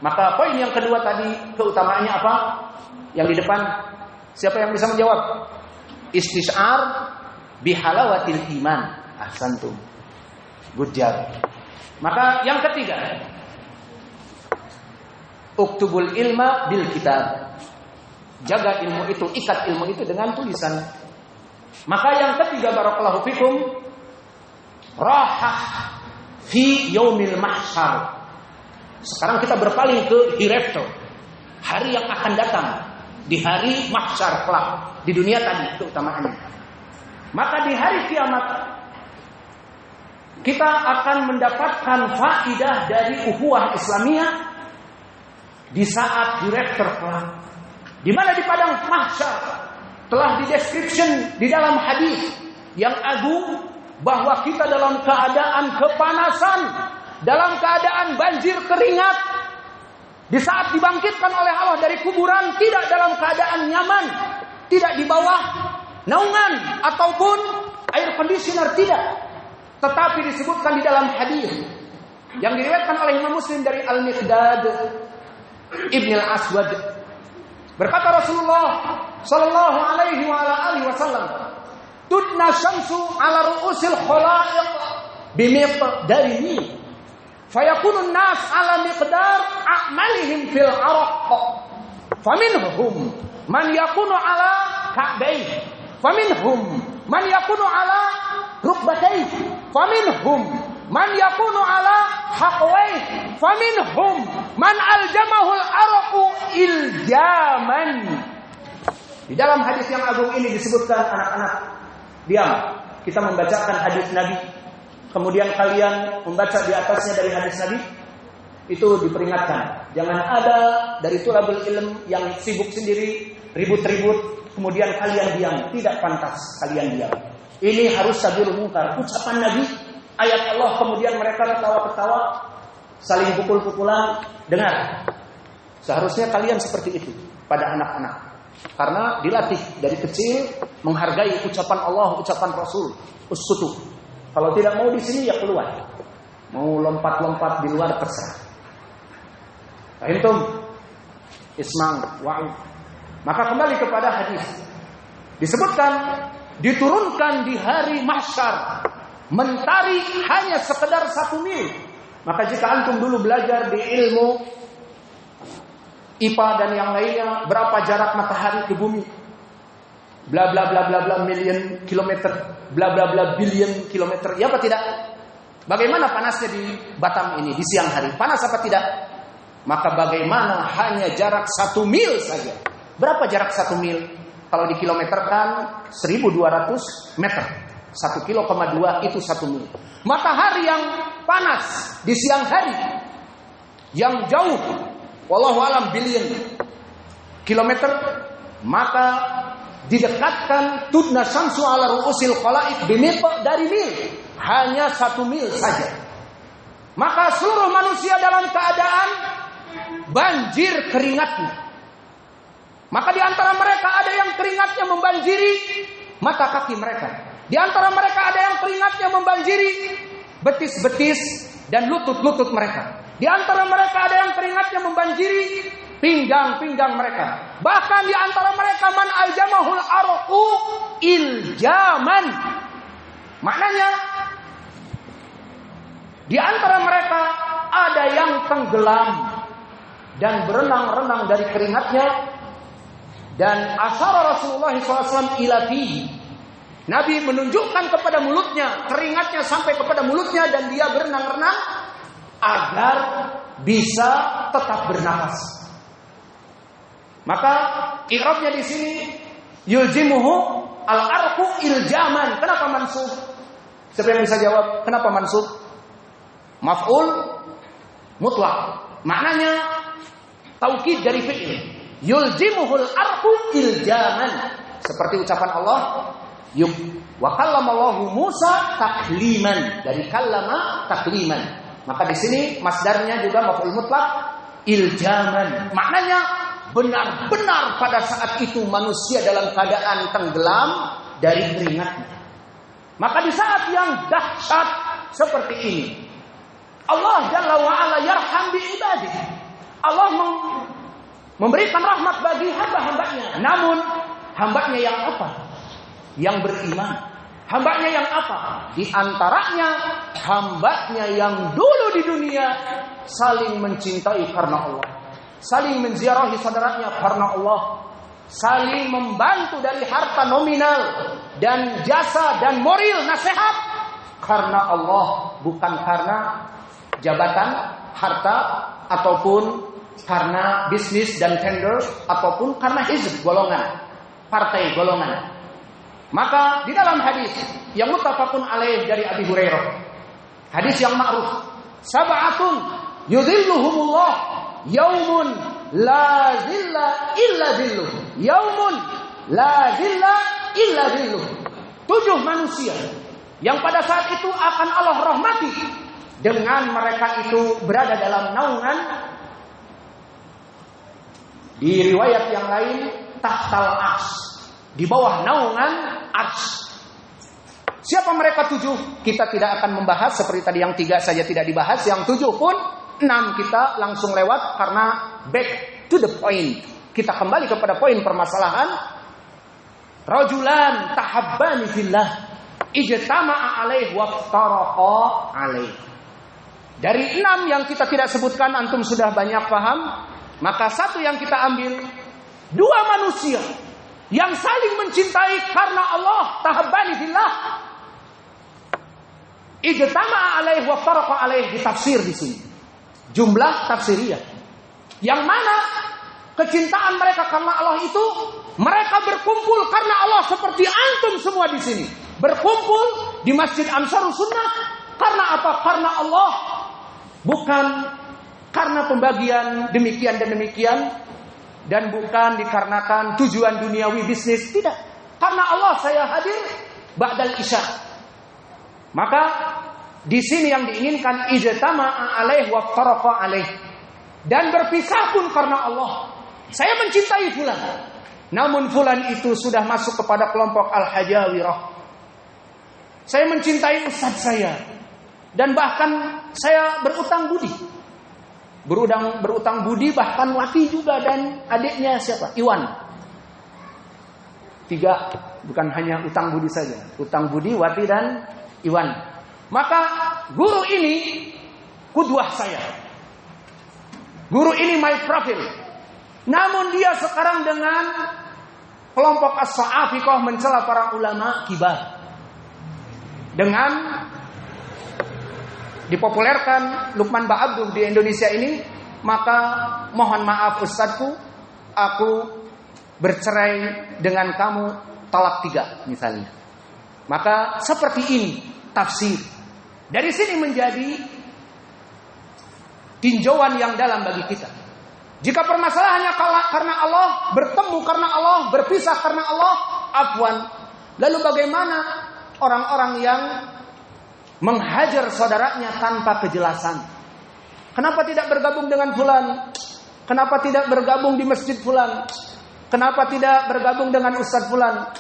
Maka poin yang kedua tadi, keutamaannya apa? Yang di depan, siapa yang bisa menjawab? Istis'ar bihalawatil iman. Ahsantum. Good job. Maka yang ketiga, uktubul ilma bil kitab. Jaga ilmu itu, ikat ilmu itu dengan tulisan. Maka yang ketiga, barakallahu fikum, rahah fi yaumil mahsyar. Sekarang kita berpaling ke hereafter, hari yang akan datang, di hari mahsyar kelak. Di dunia tadi keutamaannya. Maka di hari kiamat kita akan mendapatkan faidah dari ukhuwah Islamiyah di saat hereafter kelak. Di mana di padang mahsyar telah dideskripsi di dalam hadis yang agung bahwa kita dalam keadaan kepanasan, dalam keadaan banjir keringat. Di saat dibangkitkan oleh Allah dari kuburan, tidak dalam keadaan nyaman, tidak di bawah naungan ataupun air conditioner, tidak. Tetapi disebutkan di dalam hadis yang diriwayatkan oleh Imam Muslim dari Al-Miqdad Ibn Al-Aswad, berkata Rasulullah sallallahu alaihi wa ala alihi wasallam, "Tudna syamsu ala ru'usil khalaiq bimiqdarihi, fayakunun nas ala miqdar a'malihim fil araq, faminhum man yakunu ala ka'bayhi, faminhum man yakunu ala rukbatayhi, faminhum man yakunu ala haqwayhi, faminhum man aljamahul araqu iljaman." Di dalam hadis yang agung ini disebutkan, anak-anak, diam, kita membacakan hadis Nabi, kemudian kalian membaca di atasnya dari hadis Nabi, itu diperingatkan. Jangan ada dari tulabul ilm yang sibuk sendiri, ribut-ribut, kemudian kalian diam. Tidak pantas kalian diam. Ini harus sabirul munkar. Ucapan Nabi, ayat Allah, kemudian mereka ketawa-ketawa, saling pukul-pukulan. Dengar, seharusnya kalian seperti itu pada anak-anak. Karena dilatih dari kecil menghargai ucapan Allah, ucapan Rasul. Uskutu. Kalau tidak mau di sini ya keluar. Mau lompat-lompat di luar terserah. Antum isma'u wa'u. Maka kembali kepada hadis. Disebutkan diturunkan di hari mahsyar mentari hanya sekedar 1 mil. Maka jika antum dulu belajar di ilmu IPA dan yang lainnya, berapa jarak matahari ke bumi? Bla bla bla bla bla million kilometer, bla bla bla billion kilometer. Ya apa tidak? Bagaimana panasnya di Batam ini di siang hari? Panas apa tidak? Maka bagaimana hanya jarak 1 mil saja? Berapa jarak 1 mil? Kalau dikilometerkan 1.200 meter. 1,2 kilo itu 1 mil. Matahari yang panas di siang hari, yang jauh, wallahu alam billion kilometer, maka didekatkan tudna syamsu ala ru'usil khalaiq dari mil, hanya 1 mil saja. Maka seluruh manusia dalam keadaan banjir keringatnya. Maka di antara mereka ada yang keringatnya membanjiri mata kaki mereka. Di antara mereka ada yang keringatnya membanjiri betis-betis dan lutut-lutut mereka. Di antara mereka ada yang keringatnya membanjiri pinggang-pinggang mereka. Bahkan di antara mereka man aljamahul arqu iljaman. Maknanya di antara mereka ada yang tenggelam dan berenang-renang dari keringatnya. Dan asyara Rasulullah SAW ila fihi. Nabi menunjukkan kepada mulutnya, keringatnya sampai kepada mulutnya, dan dia berenang-renang agar bisa tetap bernapas. Maka i'rabnya di sini yuljimuhu al-arqu iljaman. Kenapa mansub? Siapa yang bisa jawab? Kenapa mansub? Maf'ul mutlak. Maknanya taukid dari fi'il. Yuljimuhul arqu iljaman. Seperti ucapan Allah, wa kallamallahu Musa takliman. Dari kallama takliman. Maka di sini masdarnya juga maf'ul mutlak iljaman. Maknanya benar-benar pada saat itu manusia dalam keadaan tenggelam dari keringatnya. Maka di saat yang dahsyat seperti ini, Allah Jalla wa Ala yarham bi ibadihi. Allah memberikan rahmat bagi hamba-hambanya. Namun hambanya yang apa? Yang beriman. Hambanya yang apa? Di antaranya hambanya yang dulu di dunia saling mencintai karena Allah, saling menziarahi saudaranya karena Allah, saling membantu dari harta nominal dan jasa dan moral nasihat karena Allah, bukan karena jabatan, harta, ataupun karena bisnis dan tender, ataupun karena hizb, golongan, partai golongan. Maka di dalam hadis yang muttafaqun alaih dari Abi Hurairah, hadis yang ma'ruf, sab'atun yudhilluhumullah yaumun la zilla illa zilluh, yaumun la zilla illa zilluh. 7 manusia yang pada saat itu akan Allah rahmati dengan mereka itu berada dalam naungan, di riwayat yang lain tahtal ars, di bawah naungan ars. Siapa mereka 7? Kita tidak akan membahas, seperti tadi yang 3 saja tidak dibahas, yang 7 pun 6 kita langsung lewat karena back to the point. Kita kembali kepada poin permasalahan. Rajulan tahabbani fillah ijtama'a alaih waftaraqa alaih. Dari 6 yang kita tidak sebutkan, antum sudah banyak paham. Maka 1 yang kita ambil, 2 manusia yang saling mencintai karena Allah, tahabbani fillah, ijtama'a alaih wa faraqa alaih, ditafsir di sini. Jumlah tafsiriyah. Yang mana kecintaan mereka karena Allah itu, mereka berkumpul karena Allah seperti antum semua di sini. Berkumpul di Masjid Ansarus Sunnah karena apa? Karena Allah. Bukan karena pembagian demikian dan demikian, dan bukan dikarenakan tujuan duniawi bisnis, tidak. Karena Allah saya hadir ba'dal isya. Maka di sini yang diinginkan ijtama'a alaih wa faraqa alaih, dan berpisah pun karena Allah. Saya mencintai fulan, namun fulan itu sudah masuk kepada kelompok al-hajawirah. Saya mencintai ustaz saya, dan bahkan saya berutang budi. Berutang budi bahkan Wati juga, dan adiknya siapa? Iwan. 3, bukan hanya utang budi saja. Utang budi, Wati dan Iwan. Maka guru ini kudwah saya. Guru ini my profil. Namun dia sekarang dengan kelompok as-sa'afiqah mencela para ulama kibar. Dengan dipopulerkan Lukman Ba'abduh di Indonesia ini, maka mohon maaf ustadku, aku bercerai dengan kamu talak 3 misalnya. Maka seperti ini tafsir. Dari sini menjadi tinjauan yang dalam bagi kita. Jika permasalahannya karena Allah, bertemu karena Allah, berpisah karena Allah, afwan. Lalu bagaimana orang-orang yang menghajar saudaranya tanpa kejelasan? Kenapa tidak bergabung dengan fulan? Kenapa tidak bergabung di masjid fulan? Kenapa tidak bergabung dengan ustaz fulan?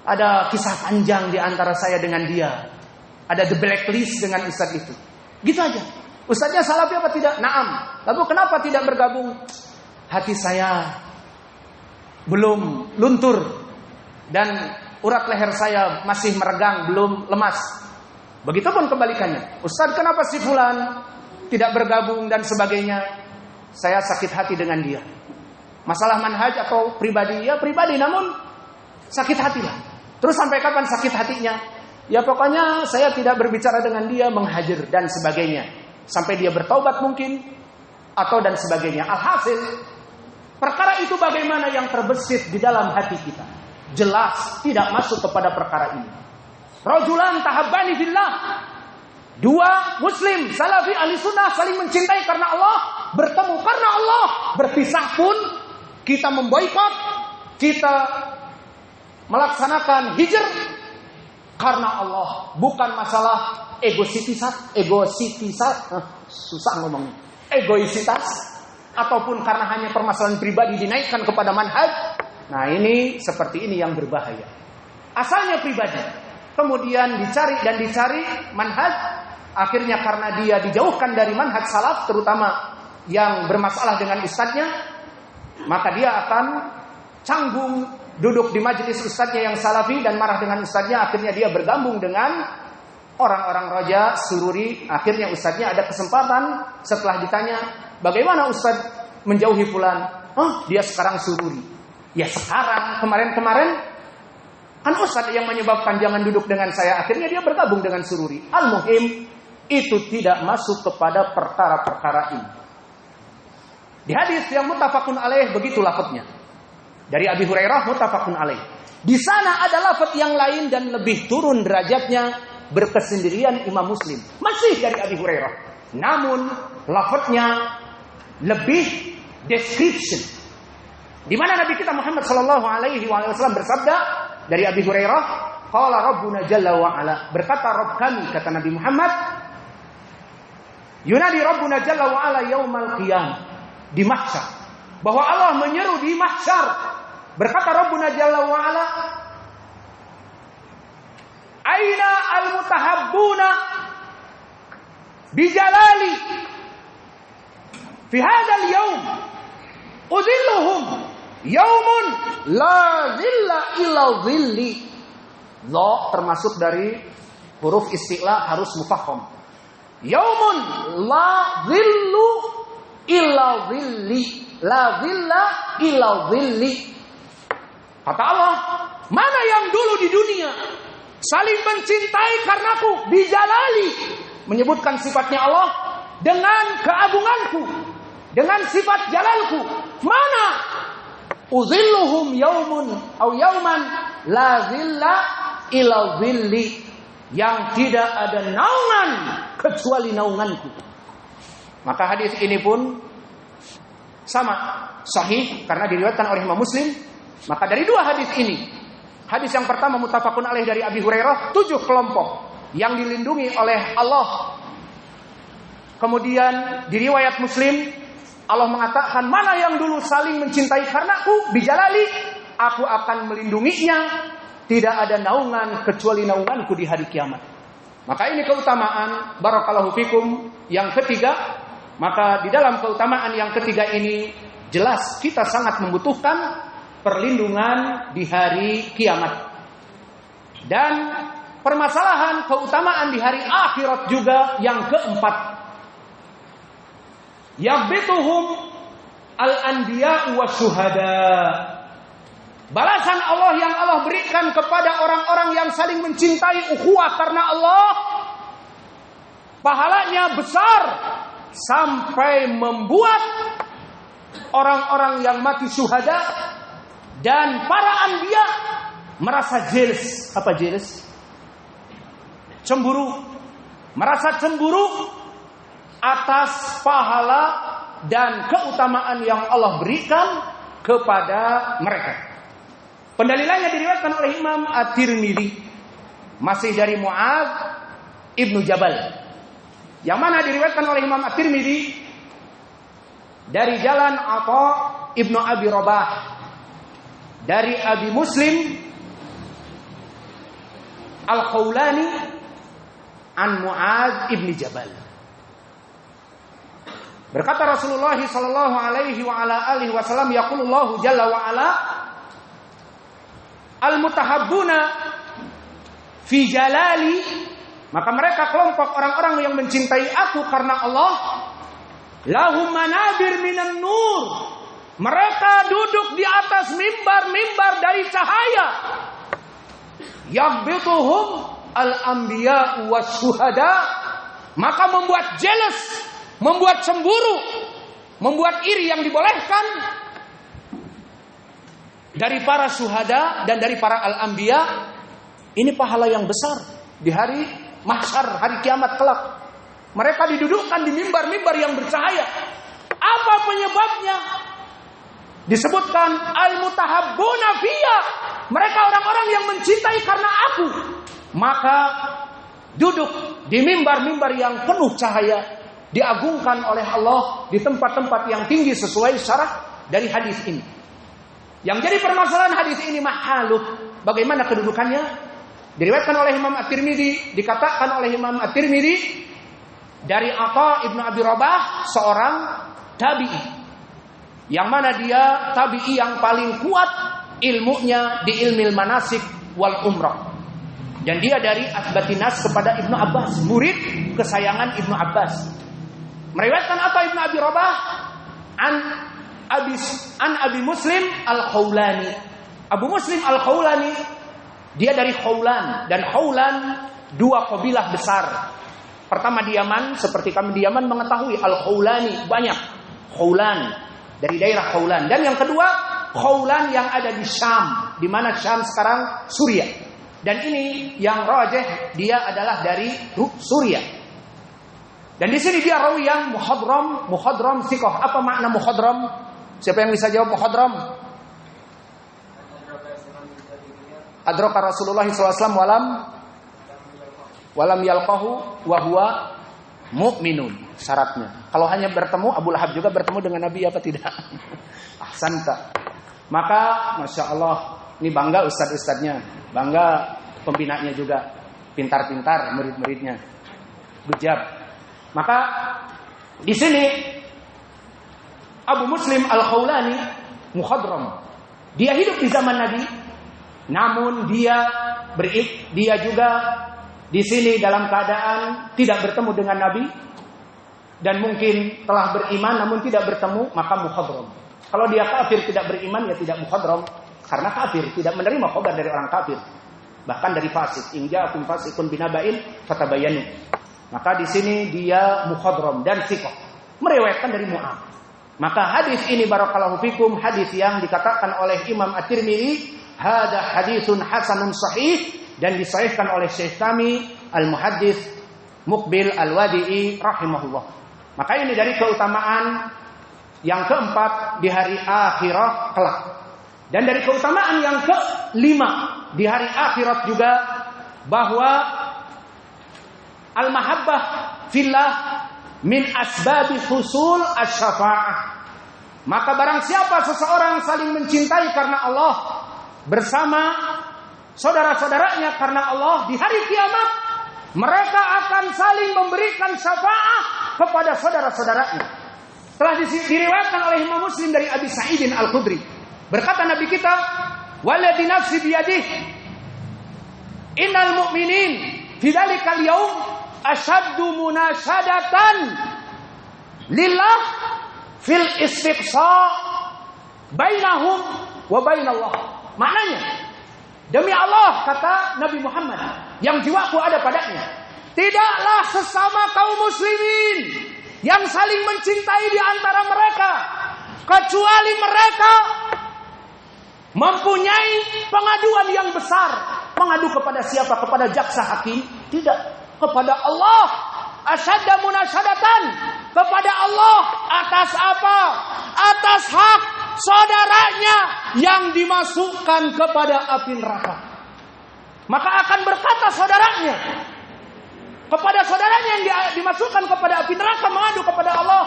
Ada kisah panjang di antara saya dengan dia. Ada the blacklist dengan ustaz itu. Gitu aja. Ustaznya salafi apa tidak? Naam. Lalu kenapa tidak bergabung? Hati saya belum luntur dan urat leher saya masih meregang, belum lemas. Begitupun kebalikannya. Ustaz, kenapa si fulan tidak bergabung dan sebagainya? Saya sakit hati dengan dia. Masalah manhaj atau pribadi? Ya pribadi, namun sakit hatilah. Terus sampai kapan sakit hatinya? Ya pokoknya saya tidak berbicara dengan dia, menghajar dan sebagainya. Sampai dia bertaubat mungkin, atau dan sebagainya. Alhasil, perkara itu bagaimana yang terbesit di dalam hati kita. Jelas tidak masuk kepada perkara ini. Rajulan tahabbani fillah. 2 muslim, salafi, ahli sunnah saling mencintai karena Allah, bertemu karena Allah, berpisah pun kita memboikot, kita melaksanakan hijr karena Allah, bukan masalah susah ngomongnya, egoisitas, ataupun karena hanya permasalahan pribadi dinaikkan kepada manhaj. Nah ini seperti ini yang berbahaya. Asalnya pribadi, kemudian dicari manhaj, akhirnya karena dia dijauhkan dari manhaj salaf, terutama yang bermasalah dengan ustadznya, maka dia akan canggung duduk di majelis ustadznya yang salafi dan marah dengan ustadznya. Akhirnya dia bergabung dengan orang-orang Raja Sururi. Akhirnya ustadznya ada kesempatan setelah ditanya, bagaimana ustadz menjauhi fulan? Oh, dia sekarang Sururi. Ya sekarang, kemarin-kemarin kan ustadz yang menyebabkan jangan duduk dengan saya. Akhirnya dia bergabung dengan Sururi. Al-muhim, itu tidak masuk kepada perkara-perkara ini. Di hadis yang muttafaqun alaih begitu lafadznya. Dari Abi Hurairah muttafaqun alaih. Di sana ada lafadz yang lain dan lebih turun derajatnya, berkesendirian Imam Muslim. Masih dari Abi Hurairah. Namun lafadznya lebih description. Di mana Nabi kita Muhammad sallallahu alaihi wasallam bersabda dari Abi Hurairah, qala rabbuna jalla wa ala, berkata Rabb kami, kata Nabi Muhammad, yunadi rabbuna jalla wa ala yaumal qiyamah, di mahsyar, bahwa Allah menyeru di mahsyar. Berkata rabbuna jalla wa ala, aina al-mutahabbuna bijalali fi hadzal yaum udhilluhum yaumun la zilla illa zilli. La termasuk dari huruf isti'la harus mufakham. Yaumun la zillu illa zilli, la zilla illa zilli. Kata Allah, mana yang dulu di dunia saling mencintai karenaku, bijalali, menyebutkan sifatnya Allah dengan keagunganku, dengan sifat jalalku. Mana? Uzilluhum yaumun au yauman la zilla illa zilli, yang tidak ada naungan kecuali naunganku. Maka hadis ini pun sama sahih karena diriwayatkan oleh Imam Muslim. Maka dari dua hadis ini, hadis yang pertama muttafaqun alaih dari Abi Hurairah, 7 kelompok yang dilindungi oleh Allah. Kemudian di riwayat Muslim, Allah mengatakan, mana yang dulu saling mencintai karenaku, bijalali, aku akan melindunginya, tidak ada naungan kecuali naunganku di hari kiamat. Maka ini keutamaan, barakallahu fikum, yang ketiga. Maka di dalam keutamaan yang ketiga ini, jelas kita sangat membutuhkan perlindungan di hari kiamat. Dan permasalahan keutamaan di hari akhirat juga yang keempat. Yabituhum al-anbiya wa syuhada. Balasan Allah yang Allah berikan kepada orang-orang yang saling mencintai ukhuwah karena Allah, pahalanya besar sampai membuat orang-orang yang mati syuhada dan para anbiya merasa jealous. Apa jealous? Cemburu. Merasa cemburu atas pahala dan keutamaan yang Allah berikan kepada mereka. Pendalilannya diriwayatkan oleh Imam At-Tirmidzi, masih dari Mu'adz ibnu Jabal, yang mana diriwayatkan oleh Imam At-Tirmidzi dari jalan Atha ibnu Abi Rabah, dari Abi Muslim Al-Khawlani an Mu'adz ibni Jabal. Berkata Rasulullah sallallahu alaihi wa ala alihi wasallam, yaqulullahu jalla wa ala, al-mutahabbuna fi jalali, maka mereka kelompok orang-orang yang mencintai aku karena Allah, lahum manabir minan nur, mereka duduk di atas mimbar-mimbar dari cahaya. Yaqbituhum al-anbiya wasyuhada, maka membuat jealous, membuat cemburu, membuat iri yang dibolehkan dari para syuhada dan dari para al-anbiya. Ini pahala yang besar di hari mahsyar, hari kiamat kelak. Mereka didudukkan di mimbar-mimbar yang bercahaya. Apa penyebabnya? Disebutkan al-mutahabbuna fiyya, mereka orang-orang yang mencintai karena aku. Maka duduk di mimbar-mimbar yang penuh cahaya, diagungkan oleh Allah di tempat-tempat yang tinggi sesuai syarat dari hadis ini. Yang jadi permasalahan hadis ini mahaluh, bagaimana kedudukannya? Diriwayatkan oleh Imam At-Tirmidzi, dikatakan oleh Imam At-Tirmidzi dari Atha ibnu Abi Rabah, seorang tabi'i, yang mana dia tabi'i yang paling kuat ilmunya di ilmil manasik wal umrah. Dan dia dari atbatinas kepada Ibnu Abbas, murid kesayangan Ibnu Abbas. Meriwayatkan apa Ibnu Abi Rabah? An Abi Muslim Al-Khawlani. Abu Muslim Al-Khawlani, dia dari Khawlan, dan Khawlan dua kabilah besar. Pertama di Yaman, seperti kami di Yaman mengetahui Al-Khawlani banyak. Khawlan dari daerah Khawlan. Dan yang kedua, Khawlan yang ada di Syam, di mana Syam sekarang Suriah. Dan ini yang rajih, dia adalah dari Suriah. Dan di sini dia rawi yang muhadram sikoh. Apa makna muhadram? Siapa yang bisa jawab muhadram? Adraka Rasulullah SAW walam yalqahu wa huwa mu'minun. Syaratnya. Kalau hanya bertemu, Abu Lahab juga bertemu dengan Nabi apa tidak? Ahsanta. Maka Masya Allah, ini bangga ustad-ustadnya, bangga pembinanya juga, pintar-pintar murid-muridnya, bujab. Maka di sini Abu Muslim Al-Khawlani mukhadram, dia hidup di zaman Nabi, namun dia juga di sini dalam keadaan tidak bertemu dengan Nabi, dan mungkin telah beriman namun tidak bertemu, maka mukhadram. Kalau dia kafir tidak beriman, ya tidak mukhadram, karena kafir tidak menerima khabar dari orang kafir, bahkan dari fasik. In ja'akum fasiqun binaba'in fatabayyanu. Maka di sini dia mukhadram dan thiqah, meriwayatkan dari Mu'adz. Maka hadis ini barakallahu fikum, hadis yang dikatakan oleh Imam At-Tirmidzi, hada hadisun hasanun sahih, dan disahihkan oleh Syekh kami Al-Muhaddits Muqbil Al-Wadi'i rahimahullah. Maka ini dari keutamaan yang keempat di hari akhirat kelak. Dan dari keutamaan yang kelima di hari akhirat juga, bahwa al-mahabbah fillah min asbabi husul asy-syafa'ah. Maka barang siapa seseorang saling mencintai karena Allah bersama saudara-saudaranya karena Allah, di hari kiamat mereka akan saling memberikan syafaat kepada saudara-saudaranya. Telah diriwayatkan oleh Imam Muslim dari Abi Sa'id Al-Khudri, berkata Nabi kita, "Walladzi nafsi biyadihi innal mu'minin fi dzalikal yaum ashaddu munasyadatan lillah fil istiqsa bainahum wa bainallah." Maknanya, demi Allah, kata Nabi Muhammad yang jiwaku ada padanya, tidaklah sesama kaum muslimin yang saling mencintai di antara mereka, kecuali mereka mempunyai pengaduan yang besar. Mengadu kepada siapa? Kepada jaksa hakim? Tidak, kepada Allah. Asyadda munasyadatan, kepada Allah. Atas apa? Atas hak saudaranya yang dimasukkan kepada api neraka. Maka akan berkata saudaranya kepada saudaranya yang dimasukkan kepada api neraka, mengadu kepada Allah.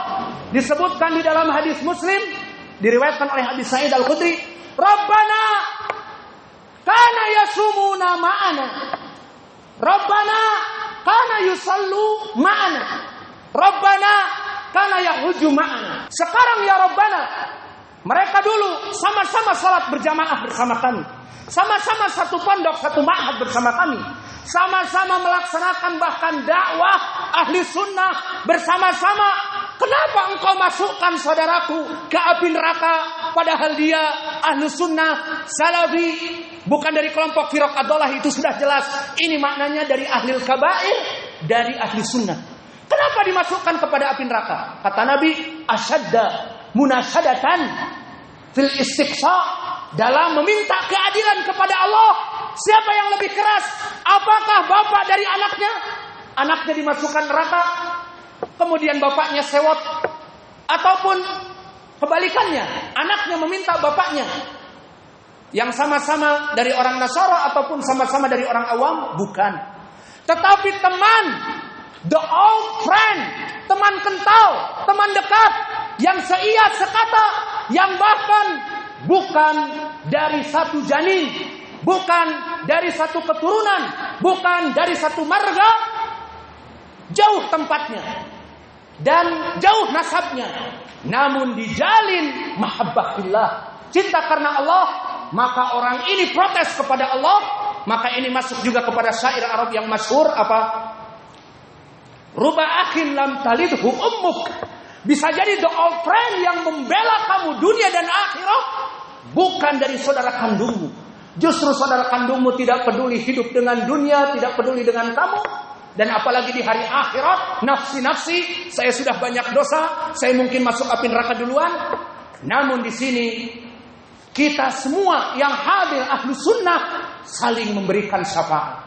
Disebutkan di dalam hadis Muslim, diriwayatkan oleh Abi Sa'id Al-Khudri, Rabbana kana yasumuna ma'ana, Rabbana kana yusallu ma'ana, Rabbana kana yahuju ma'ana. Sekarang ya Rabbana, mereka dulu sama-sama salat berjamaah bersama kami, sama-sama satu pondok, satu ma'had bersama kami, sama-sama melaksanakan bahkan dakwah ahli sunnah bersama-sama. Kenapa engkau masukkan saudaraku ke api neraka, padahal dia ahli sunnah salafi, bukan dari kelompok firaq ad-dhalah? Itu sudah jelas. Ini maknanya dari ahli kabair, dari ahli sunnah. Kenapa dimasukkan kepada api neraka? Kata Nabi, asyadda munasyadatan fil istiqsa, dalam meminta keadilan kepada Allah. Siapa yang lebih keras? Apakah bapak dari anaknya? Anaknya dimasukkan neraka, kemudian bapaknya sewot, ataupun kebalikannya, anaknya meminta bapaknya yang sama-sama dari orang Nasara ataupun sama-sama dari orang awam? Bukan. Tetapi teman, the old friend, teman kental, teman dekat, yang seia sekata, yang bahkan bukan dari satu janin, bukan dari satu keturunan, bukan dari satu marga, jauh tempatnya. dan jauh nasabnya, namun dijalin mahabbah fillah, cinta karena Allah, maka orang ini protes kepada Allah. Maka ini masuk juga kepada syair Arab yang masyhur apa? Ruba akhin lam talidhu ummuk. Bisa jadi the old friend yang membela kamu dunia dan akhirat bukan dari saudara kandungmu. Justru saudara kandungmu tidak peduli hidup dengan dunia, tidak peduli dengan kamu. Dan apalagi di hari akhirat, nafsi-nafsi, saya sudah banyak dosa, saya mungkin masuk api neraka duluan. Namun di sini kita semua yang hadir ahlu sunnah saling memberikan syafaat.